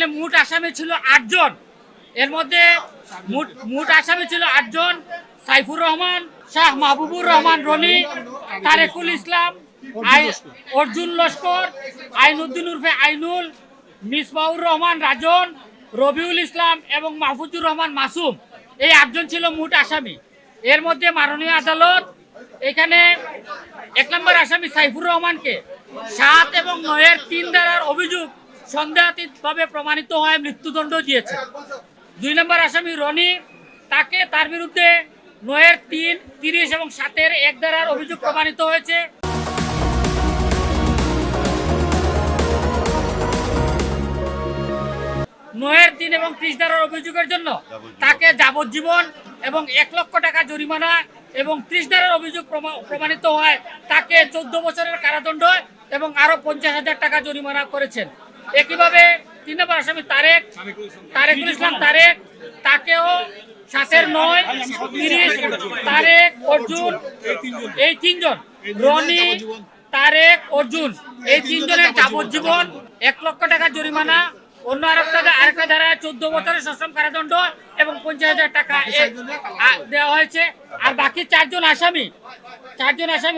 এখানে মোট আসামি ছিল 8 জন। এর মধ্যে মোট আসামি ছিল 8 জন। সাইফুর রহমান, শাহ মাহবুবুর রহমান রনি, তারেকুল ইসলাম, অর্জুন লস্কর, আইনুদ্দিন উর্ফে আইনুল, মিসবাউর রহমান রাজন, রবিউল ইসলাম এবং মাহফুজুর রহমান মাসুম। এই 8 জন ছিল মোট আসামি। এর মধ্যে মাননীয় আদালত এখানে 1 নম্বর আসামি সাইফুর রহমানকে 7 এবং 9-এর 3 ধারার অভিযোগ সন্দেহাতীতভাবে প্রমাণিত হয় মৃত্যুদণ্ড দিয়েছে। 2 নম্বর আসামি রনি, তার বিরুদ্ধে 9-এর 3, 30 এবং 7-এর 1 ধারার অভিযোগ প্রমাণিত হয়েছে। 9-এর 3 এবং 30 ধারার অভিযোগের জন্য তাকে যাবজ্জীবন এবং 1 লক্ষ টাকা জরিমানা এবং 30 ধারার অভিযোগ প্রমাণিত হয় তাকে 14 বছরের কারাদণ্ড এবং আরো 50,000 টাকা জরিমানা করেছেন। একইভাবে 3 নম্বর আসামি তারেকুল ইসলাম তাকেও 7-এর 9, 30, তারেক, অর্জুন, এই 3 জন, রনি, তারেক, অর্জুন, এই 3 জনের যাবজ্জীবন, 1 লক্ষ টাকা জরিমানা, অন্য আরেকটা ধারায় 14 বছরের সশ্রম কারাদণ্ড এবং 50,000 টাকা দেওয়া হয়েছে। আর বাকি 4 জন আসামি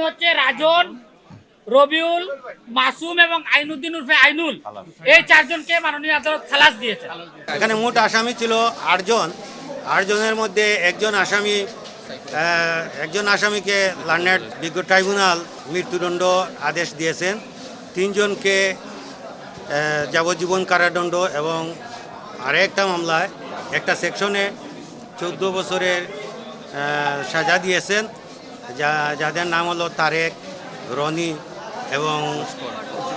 হচ্ছে রাজন, রবিউল, মাসুম এবং আইনুদ্দিন উর্ফে আইনুল। এই 4 জনকে মাননীয় আদালত খালাস দিয়েছে। এখানে মোট আসামি ছিল 8 জন। 8 জনের মধ্যে একজন আসামিকে লন্ডন বিজ্ঞ ট্রাইব্যুনাল মৃত্যুদণ্ড আদেশ দিয়েছেন। 3 জনকে যাবজ্জীবন কারাদণ্ড এবং আরেকটা মামলায় একটা সেকশনে 14 বছরের সাজা দিয়েছেন, যাদের নাম হলো তারেক, রনি এবং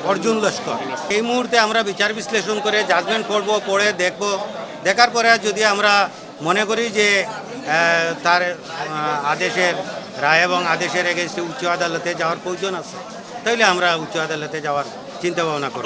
অর্জুন লস্কর। এই মুহূর্তে আমরা বিচার বিশ্লেষণ করে জাজমেন্ট পড়ব, পড়ে দেখার পরে যদি আমরা মনে করি যে তার আদেশের রায় এবং আদেশের এগেইনস্টে উচ্চ আদালতে যাওয়ার প্রয়োজন আছে, তাহলে আমরা উচ্চ আদালতে যাওয়ার চিন্তা ভাবনা করব।